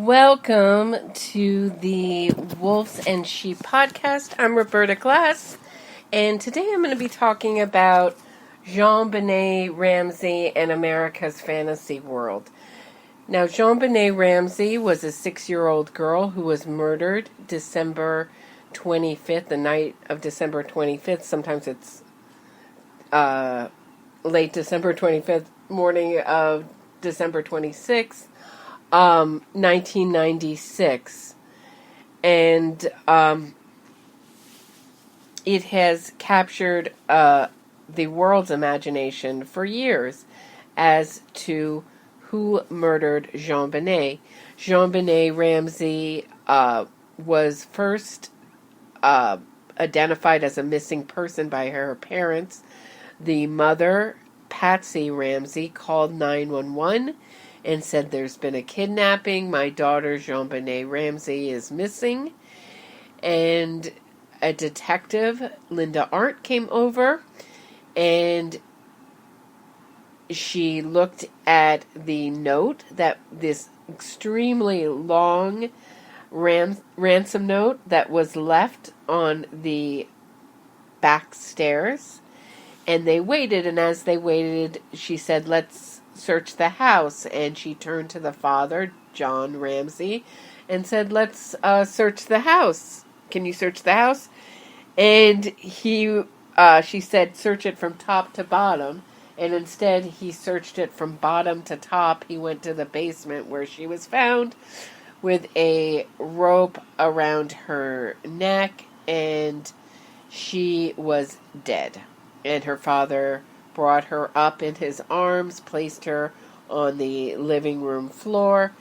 Welcome to the Wolves and Sheep podcast. I'm Roberta Glass, and today I'm going to be talking about Jonbenet Ramsey and America's fantasy world. Now, Jonbenet Ramsey was a 6-year-old girl who was murdered December 25th, the night of December 25th. Sometimes it's late December 25th, morning of December 26th. 1996, and it has captured the world's imagination for years as to who murdered Jonbenet. Jonbenet Ramsey was first identified as a missing person by her parents. The mother, Patsy Ramsey, called 911 and said, "There's been a kidnapping. My daughter, Jonbenet Ramsey, is missing." And a detective, Linda Arndt, came over, and she looked at the note, that this extremely long ransom note that was left on the back stairs. And they waited, and as they waited, she said, "Let's search the house." And she turned to the father, John Ramsey, and said, "Let's search the house. Can you search the house?" And she said, "Search it from top to bottom." And instead, he searched it from bottom to top. He went to the basement where she was found with a rope around her neck, and she was dead. And her father brought her up in his arms, placed her on the living room floor,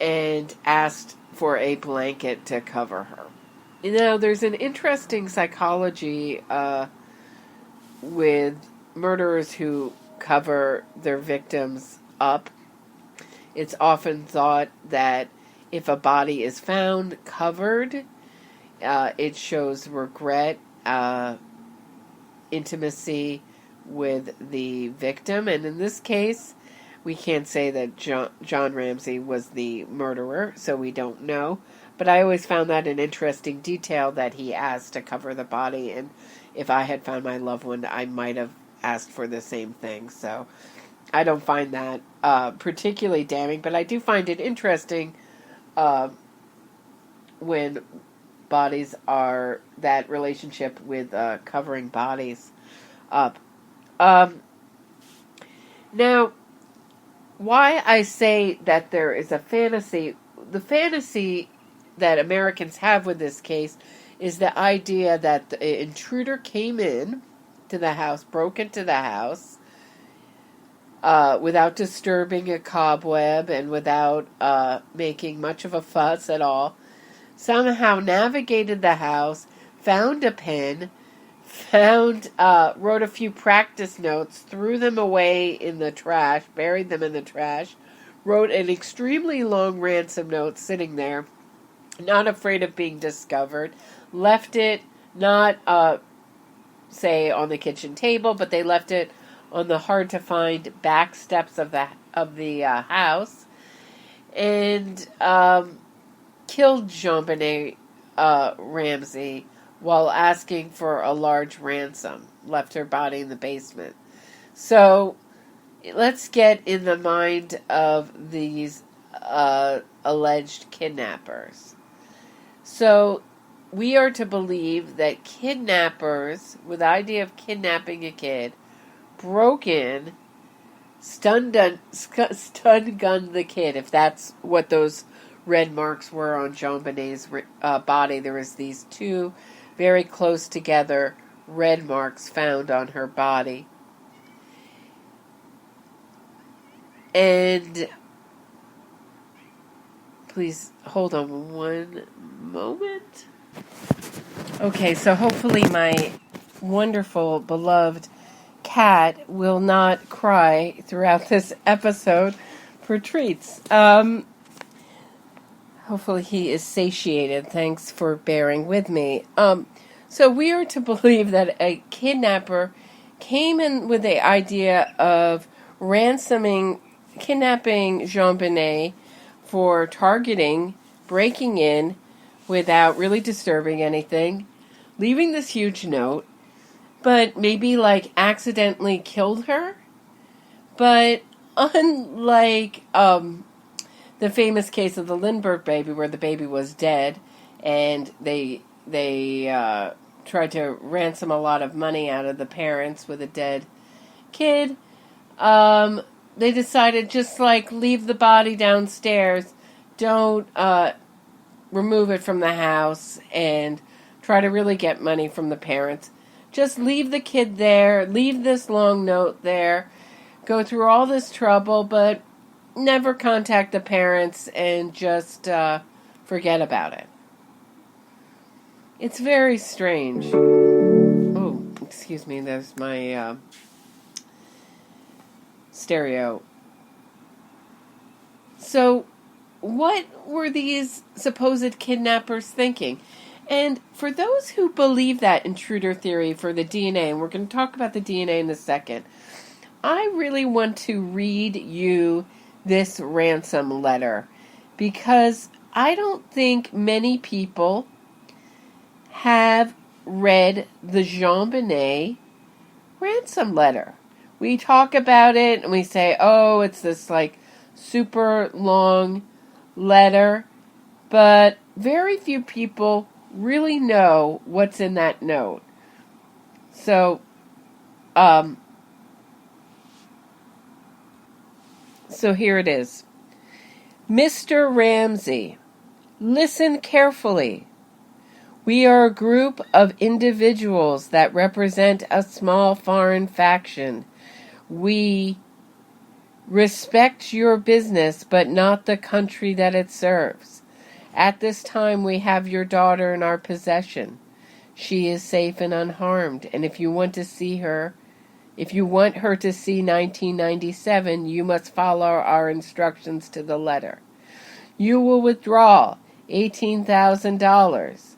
and asked for a blanket to cover her. Now, there's an interesting psychology with murderers who cover their victims up. It's often thought that if a body is found covered, it shows regret, intimacy with the victim. And in this case, we can't say that John Ramsey was the murderer, so we don't know. But I always found that an interesting detail, that he asked to cover the body, and if I had found my loved one, I might have asked for the same thing. So I don't find that particularly damning, but I do find it interesting when bodies are, that relationship with covering bodies up. Now, why I say that there is a fantasy, the fantasy that Americans have with this case is the idea that the intruder came in to the house, broke into the house, without disturbing a cobweb and without making much of a fuss at all, somehow navigated the house, found a pen, wrote a few practice notes, threw them away in the trash, buried them in the trash, wrote an extremely long ransom note sitting there, not afraid of being discovered, left it not, say, on the kitchen table, but they left it on the hard-to-find back steps of the house, and killed Jonbenet Ramsey while asking for a large ransom, left her body in the basement. So let's get in the mind of these alleged kidnappers. So we are to believe that kidnappers, with the idea of kidnapping a kid, broke in, stun gunned the kid, if that's what those red marks were on Jonbenet's body. There was these two very close together red marks found on her body. And please hold on one moment. Okay, so hopefully my wonderful, beloved cat will not cry throughout this episode for treats. Hopefully he is satiated. Thanks for bearing with me. So we are to believe that a kidnapper came in with the idea of kidnapping Jonbenet for targeting, breaking in without really disturbing anything, leaving this huge note, but maybe like accidentally killed her. But unlike the famous case of the Lindbergh baby, where the baby was dead, and they tried to ransom a lot of money out of the parents with a dead kid, they decided just like leave the body downstairs, don't remove it from the house, and try to really get money from the parents. Just leave the kid there, leave this long note there, go through all this trouble, but never contact the parents and just forget about it. It's very strange. Oh, excuse me, there's my stereo. So, what were these supposed kidnappers thinking? And for those who believe that intruder theory for the DNA, and we're going to talk about the DNA in a second, I really want to read you this ransom letter because I don't think many people have read the Jonbenet ransom letter. We talk about it and we say, oh, it's this like super long letter, but very few people really know what's in that note. So here it is. Mr. Ramsey, listen carefully. We are a group of individuals that represent a small foreign faction. We respect your business, but not the country that it serves. At this time, we have your daughter in our possession. She is safe and unharmed, and if you want her to see 1997, you must follow our instructions to the letter. You will withdraw $18,000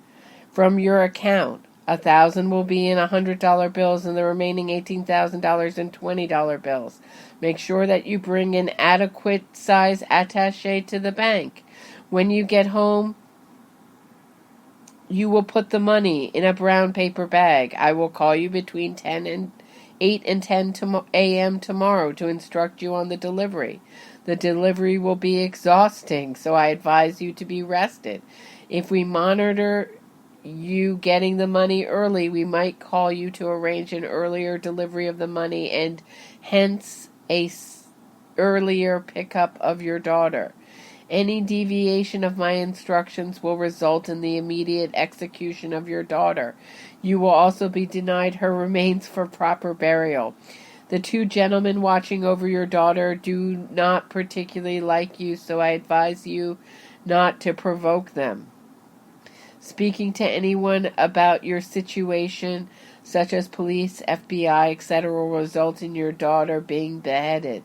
from your account. $1,000 will be in $100 bills and the remaining $18,000 in $20 bills. Make sure that you bring an adequate size attaché to the bank. When you get home, you will put the money in a brown paper bag. I will call you between 8 and 10 a.m. tomorrow to instruct you on the delivery. The delivery will be exhausting, so I advise you to be rested. If we monitor you getting the money early, we might call you to arrange an earlier delivery of the money and hence earlier pickup of your daughter. Any deviation of my instructions will result in the immediate execution of your daughter. You will also be denied her remains for proper burial. The two gentlemen watching over your daughter do not particularly like you, so I advise you not to provoke them. Speaking to anyone about your situation, such as police, FBI, etc., will result in your daughter being beheaded.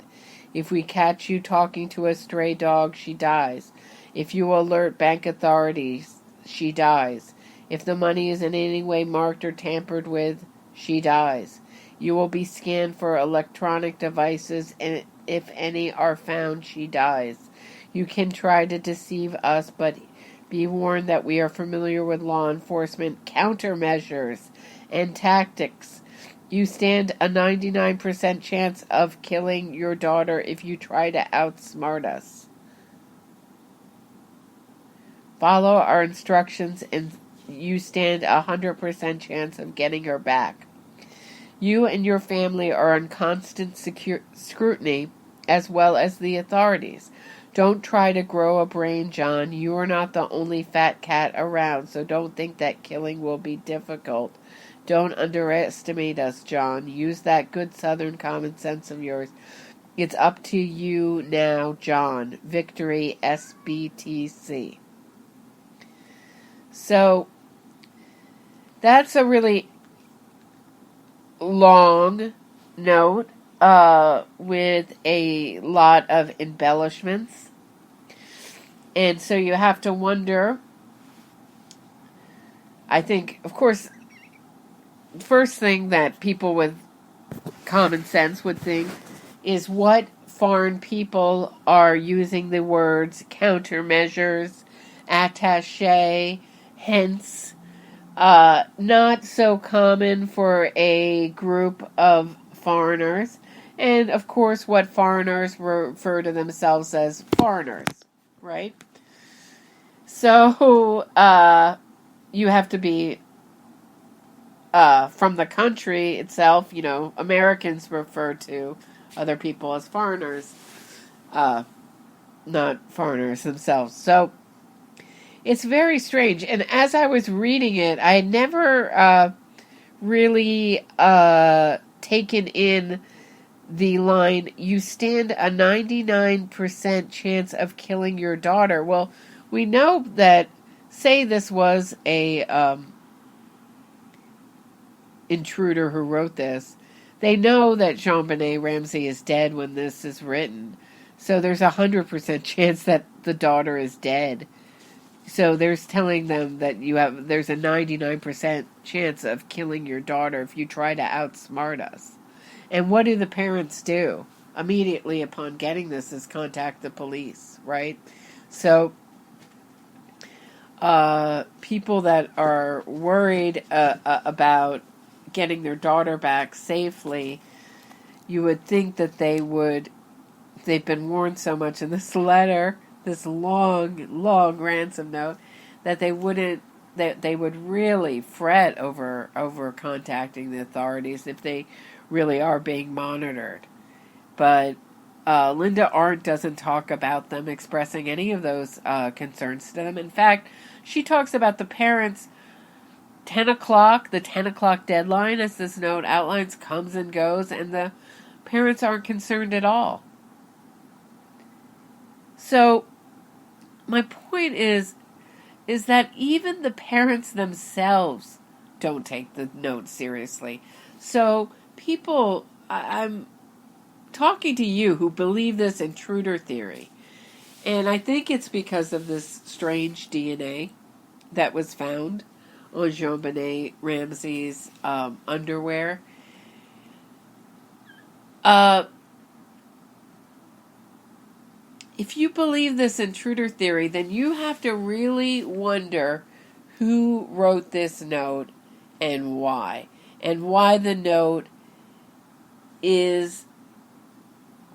If we catch you talking to a stray dog, she dies. If you alert bank authorities, she dies. If the money is in any way marked or tampered with, she dies. You will be scanned for electronic devices, and if any are found, she dies. You can try to deceive us, but be warned that we are familiar with law enforcement countermeasures and tactics. You stand a 99% chance of killing your daughter if you try to outsmart us. Follow our instructions and you stand a 100% chance of getting her back. You and your family are on constant scrutiny as well as the authorities. Don't try to grow a brain, John. You are not the only fat cat around, so don't think that killing will be difficult. Don't underestimate us, John. Use that good Southern common sense of yours. It's up to you now, John. Victory, SBTC. So, that's a really long note with a lot of embellishments. And so you have to wonder, I think, of course, first thing that people with common sense would think is what foreign people are using the words countermeasures, attaché, hence. Not so common for a group of foreigners. And of course, what foreigners refer to themselves as foreigners, right? So, you have to be from the country itself. Americans refer to other people as foreigners, not foreigners themselves. So, it's very strange. And as I was reading it, I never really taken in the line, you stand a 99% chance of killing your daughter. Well, we know that, say this was a intruder who wrote this, they know that Jonbenet Ramsey is dead when this is written. So there's 100% chance that the daughter is dead. So there's telling them that there's a 99% chance of killing your daughter if you try to outsmart us. And what do the parents do? Immediately upon getting this is contact the police, right? So people that are worried about getting their daughter back safely, you would think that they've been warned so much in this letter, this long ransom note, that they would really fret over contacting the authorities if they really are being monitored. But Linda Arndt doesn't talk about them expressing any of those concerns to them. In fact, she talks about the parents' 10 o'clock, the 10 o'clock deadline, as this note outlines, comes and goes, and the parents aren't concerned at all. So, my point is that even the parents themselves don't take the note seriously. So, people, I'm talking to you who believe this intruder theory, and I think it's because of this strange DNA that was found on Jonbenet Ramsey's underwear. If you believe this intruder theory, then you have to really wonder who wrote this note and why the note is,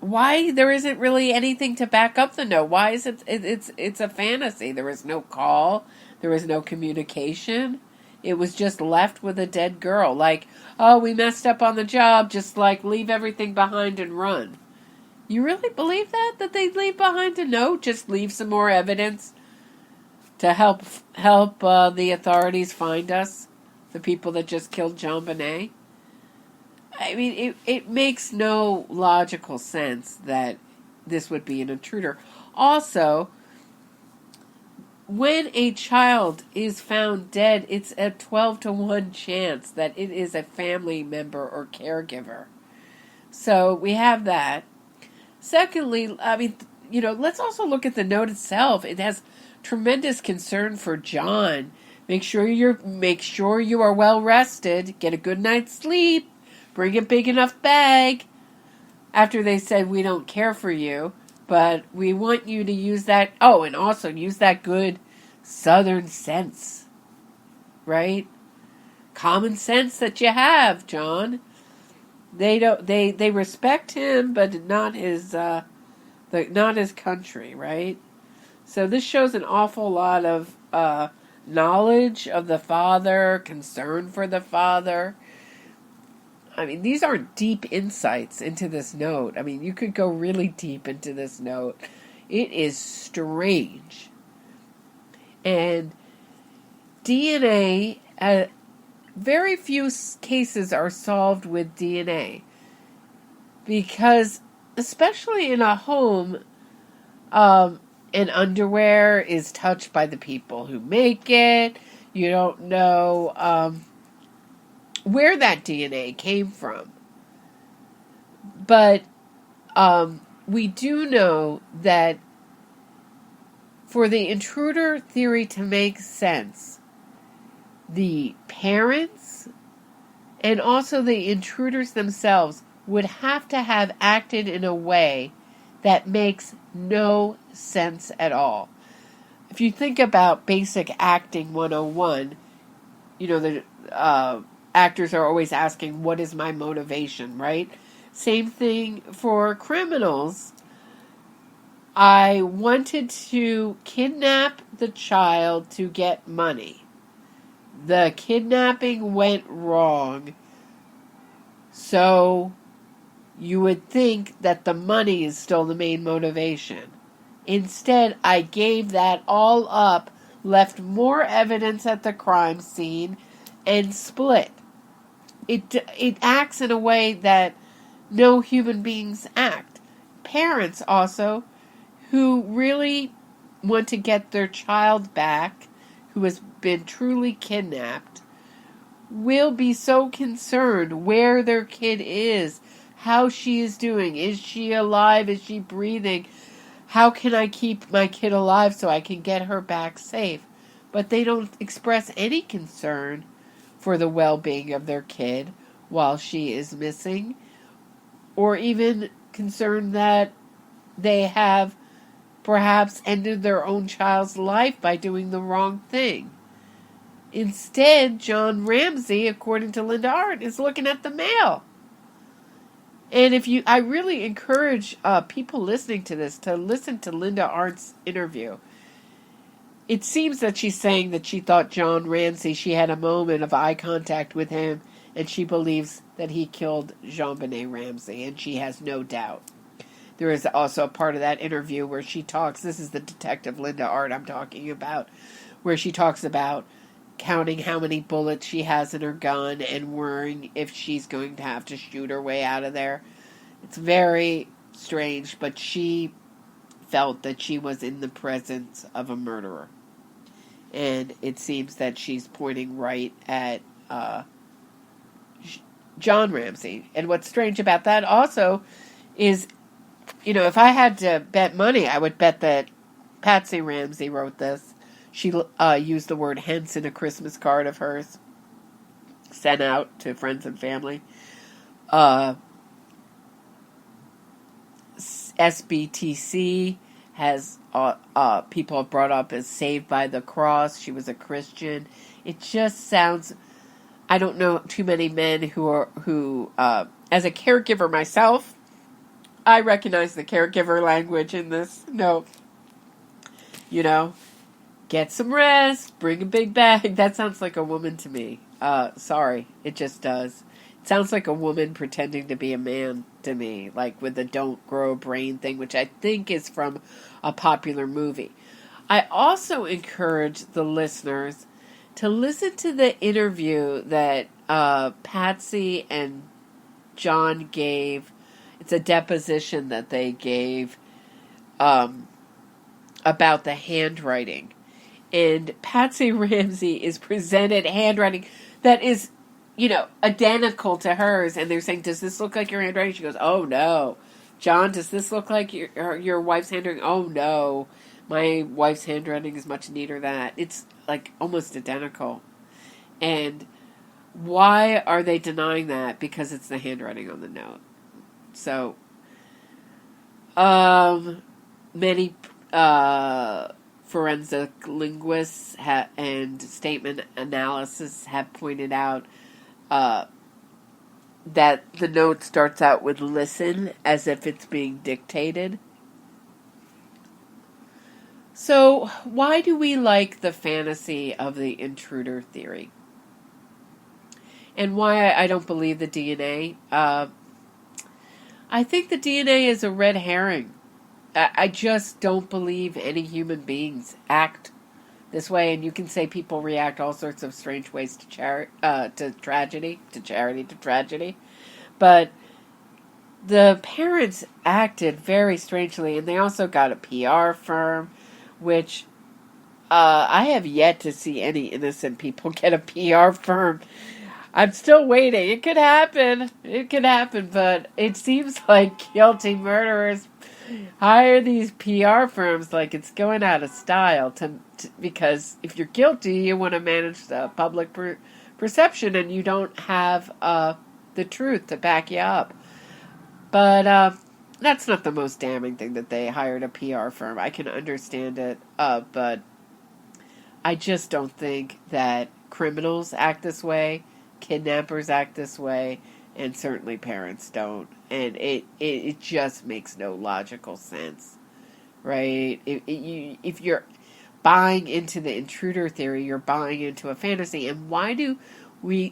why there isn't really anything to back up the note. Why is it's a fantasy. There was no call, there was no communication. It was just left with a dead girl. Like, oh, we messed up on the job, just like leave everything behind and run. You really believe that? That they'd leave behind a note? Just leave some more evidence to help the authorities find us? The people that just killed Jonbenet? I mean, it makes no logical sense that this would be an intruder. Also, when a child is found dead, it's a 12-to-1 chance that it is a family member or caregiver. So we have that. Secondly, I mean, let's also look at the note itself. It has tremendous concern for John. Make sure you are well rested. Get a good night's sleep. Bring a big enough bag. After they said, we don't care for you, but we want you to use that. Oh, and also use that good Southern sense, right? Common sense that you have, John. They respect him, but not his country, right? So this shows an awful lot of knowledge of the father, concern for the father. I mean, these aren't deep insights into this note. I mean, you could go really deep into this note. It is strange. And DNA, very few cases are solved with DNA. Because, especially in a home, an underwear is touched by the people who make it. You don't know where that DNA came from. But we do know that for the intruder theory to make sense, the parents and also the intruders themselves would have to have acted in a way that makes no sense at all. If you think about basic acting 101, the actors are always asking, what is my motivation, right? Same thing for criminals. I wanted to kidnap the child to get money. The kidnapping went wrong. So you would think that the money is still the main motivation. Instead, I gave that all up, left more evidence at the crime scene, and split. It acts in a way that no human beings act. Parents also, who really want to get their child back, who has been truly kidnapped, will be so concerned where their kid is, how she is doing. Is she alive? Is she breathing? How can I keep my kid alive so I can get her back safe? But they don't express any concern for the well-being of their kid while she is missing, or even concern that they have perhaps ended their own child's life by doing the wrong thing. Instead, John Ramsey, according to Linda Art, is looking at the mail. And I really encourage people listening to this to listen to Linda Art's interview. It seems that she's saying that she thought John Ramsey, she had a moment of eye contact with him, and she believes that he killed Jonbenet Ramsey, and she has no doubt. There is also a part of that interview where she talks, this is the detective Linda Art I'm talking about, where she talks about counting how many bullets she has in her gun and worrying if she's going to have to shoot her way out of there. It's very strange, but she felt that she was in the presence of a murderer. And it seems that she's pointing right at John Ramsey. And what's strange about that also is, if I had to bet money, I would bet that Patsy Ramsey wrote this. She used the word hence in a Christmas card of hers, sent out to friends and family. SBTC has people have brought up as Saved by the Cross. She was a Christian. It just sounds, I don't know too many men who as a caregiver myself, I recognize the caregiver language in this note. Get some rest, bring a big bag. That sounds like a woman to me. Sorry, it just does. It sounds like a woman pretending to be a man to me, like with the don't grow a brain thing, which I think is from a popular movie. I also encourage the listeners to listen to the interview that Patsy and John gave. It's a deposition that they gave about the handwriting. And Patsy Ramsey is presented handwriting that is, identical to hers. And they're saying, does this look like your handwriting? She goes, oh, no. John, does this look like your wife's handwriting? Oh, no. My wife's handwriting is much neater than that. It's like almost identical. And why are they denying that? Because it's the handwriting on the note. So, many forensic linguists and statement analysis have pointed out that the note starts out with listen as if it's being dictated. So, why do we like the fantasy of the intruder theory? And why I don't believe the DNA? I think the DNA is a red herring. I just don't believe any human beings act this way, and you can say people react all sorts of strange ways to tragedy, but the parents acted very strangely, and they also got a PR firm, which I have yet to see any innocent people get a PR firm. I'm still waiting. It could happen, but it seems like guilty murderers hire these PR firms like it's going out of style because if you're guilty, you want to manage the public perception, and you don't have the truth to back you up. But that's not the most damning thing that they hired a PR firm. I can understand it, but I just don't think that criminals act this way, kidnappers act this way, and certainly parents don't. And it just makes no logical sense, right? If you're buying into the intruder theory, you're buying into a fantasy. And why do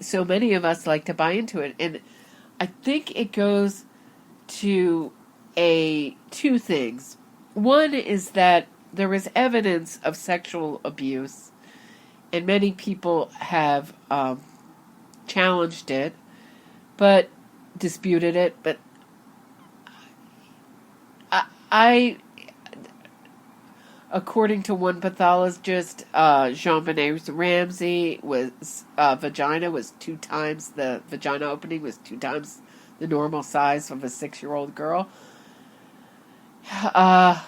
so many of us like to buy into it? And I think it goes to two things. One is that there is evidence of sexual abuse, and many people have challenged it, but disputed it. But I according to one pathologist, Jonbenet's Ramsey was vagina was 2 times the vagina opening was 2 times the normal size of a 6-year-old girl. And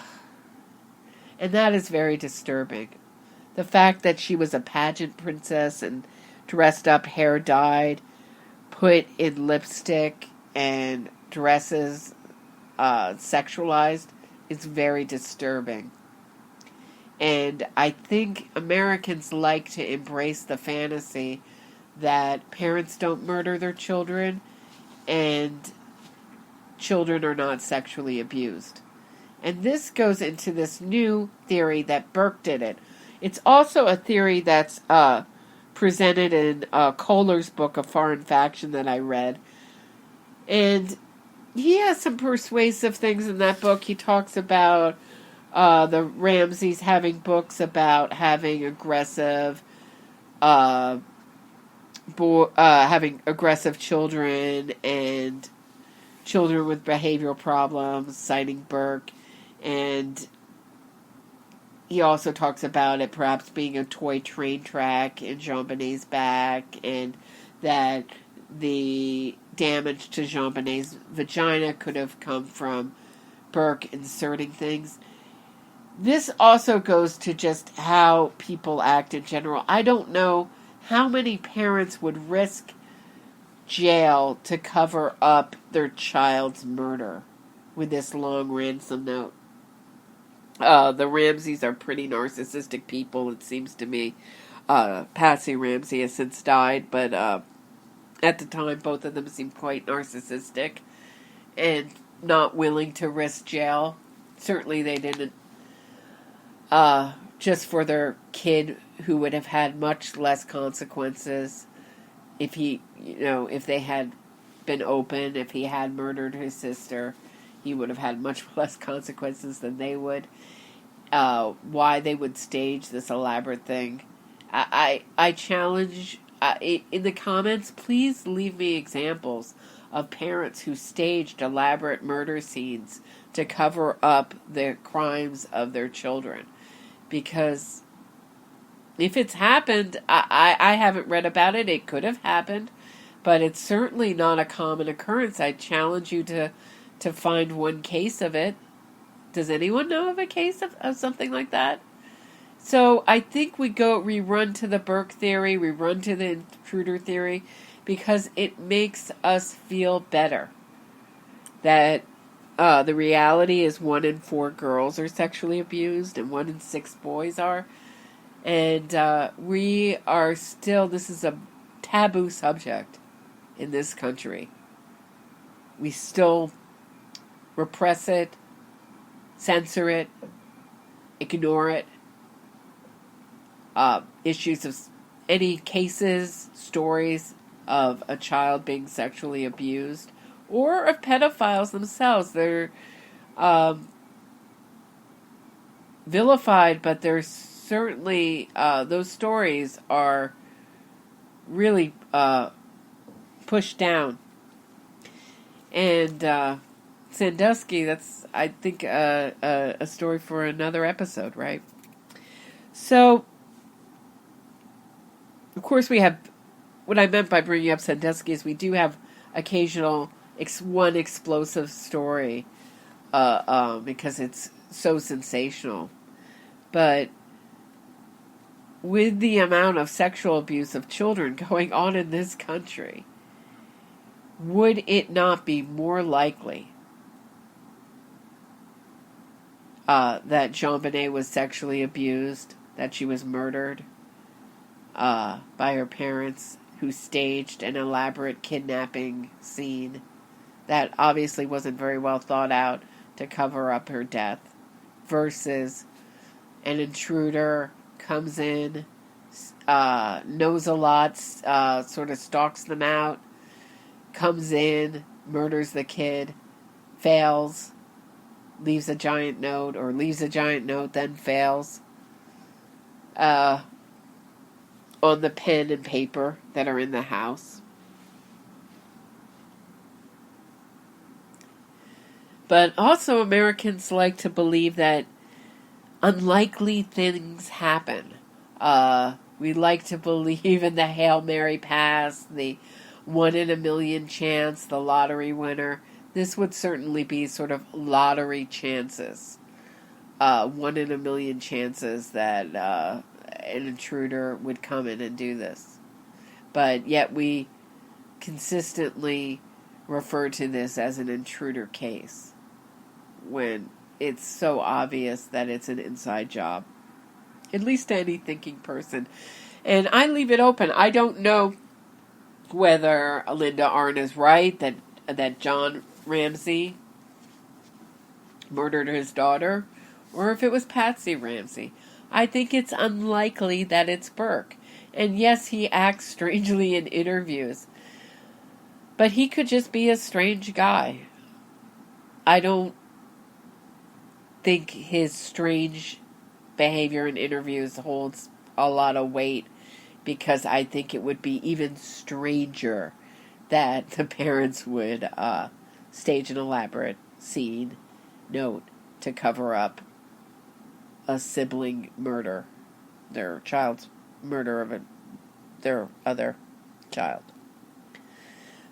that is very disturbing. The fact that she was a pageant princess and dressed up, hair dyed, put in lipstick and dresses sexualized is very disturbing. And I think Americans like to embrace the fantasy that parents don't murder their children and children are not sexually abused. And this goes into this new theory that Burke did it. It's also a theory that's presented in Kohler's book, A Foreign Faction, that I read. And he has some persuasive things in that book. He talks about the Ramseys having books about having aggressive children and children with behavioral problems, citing Burke. And he also talks about it perhaps being a toy train track in Jonbenet's back, and that the damage to Jonbenet's vagina could have come from Burke inserting things. This also goes to just how people act in general. I don't know how many parents would risk jail to cover up their child's murder with this long ransom note. The Ramseys are pretty narcissistic people, it seems to me. Patsy Ramsey has since died, but at the time both of them seemed quite narcissistic and not willing to risk jail. Certainly they didn't just for their kid, who would have had much less consequences if they had been open. If he had murdered his sister, he would have had much less consequences than they would. Why they would stage this elaborate thing. I challenge, in the comments, please leave me examples of parents who staged elaborate murder scenes to cover up the crimes of their children. Because if it's happened, I haven't read about it. It could have happened, but it's certainly not a common occurrence. I challenge you to find one case of it. Does anyone know of a case of something like that? So I think we run to the Burke theory, we run to the intruder theory, because it makes us feel better. That the reality is 1 in 4 girls are sexually abused and 1 in 6 boys are. And we are still, this is a taboo subject in this country. We still repress it, censor it, ignore it. Issues of any cases, stories of a child being sexually abused, or of pedophiles themselves. They're vilified, but they're certainly, those stories are really pushed down. And Sandusky, that's, I think, a story for another episode, right? So, of course, we have, what I meant by bringing up Sandusky is we do have occasional one explosive story because it's so sensational. But with the amount of sexual abuse of children going on in this country, would it not be more likely that Jonbenet was sexually abused, that she was murdered by her parents, who staged an elaborate kidnapping scene that obviously wasn't very well thought out to cover up her death, versus an intruder comes in, knows a lot, sort of stalks them out, comes in, murders the kid, fails, leaves a giant note, then fails on the pen and paper that are in the house. But also, Americans like to believe that unlikely things happen. We like to believe in the Hail Mary pass, the 1 in a million chance, the lottery winner. This would certainly be sort of lottery chances. 1 in a million chances that an intruder would come in and do this. But yet we consistently refer to this as an intruder case, when it's so obvious that it's an inside job, at least to any thinking person. And I leave it open. I don't know whether Linda Arnn is right, that John Ramsey murdered his daughter, or if it was Patsy Ramsey. I think it's unlikely that it's Burke. And yes, he acts strangely in interviews, but he could just be a strange guy. I don't think his strange behavior in interviews holds a lot of weight, because I think it would be even stranger that the parents would stage an elaborate scene, note, to cover up a sibling murder, their child's murder of their other child.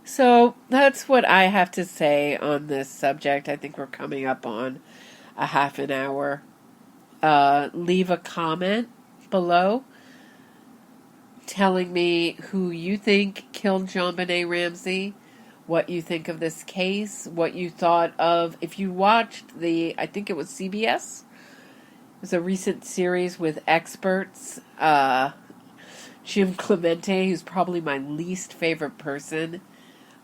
So that's what I have to say on this subject. I think we're coming up on a half an hour. Leave a comment below telling me who you think killed Jonbenet Ramsey, what you think of this case, what you thought of, if you watched I think it was CBS. It was a recent series with experts. Jim Clemente, who's probably my least favorite person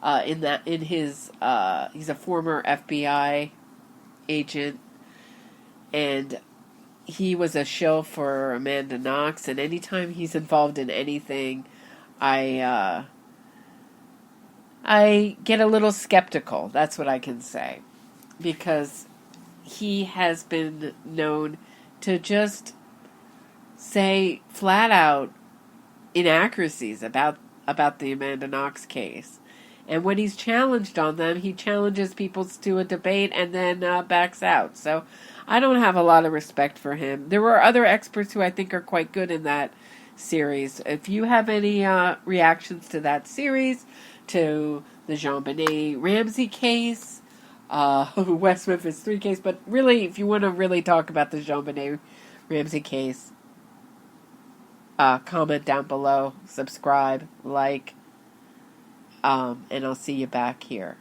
he's a former FBI agent, and he was a shill for Amanda Knox, and anytime he's involved in anything, I get a little skeptical. That's what I can say, because he has been known to just say flat out inaccuracies about the Amanda Knox case. And when he's challenged on them, he challenges people to a debate and then backs out. So I don't have a lot of respect for him. There were other experts who I think are quite good in that series. If you have any reactions to that series, to the Jonbenet Ramsey case, West Memphis 3 case, but really, if you want to really talk about the Jonbenet Ramsey case, comment down below, subscribe, like, and I'll see you back here.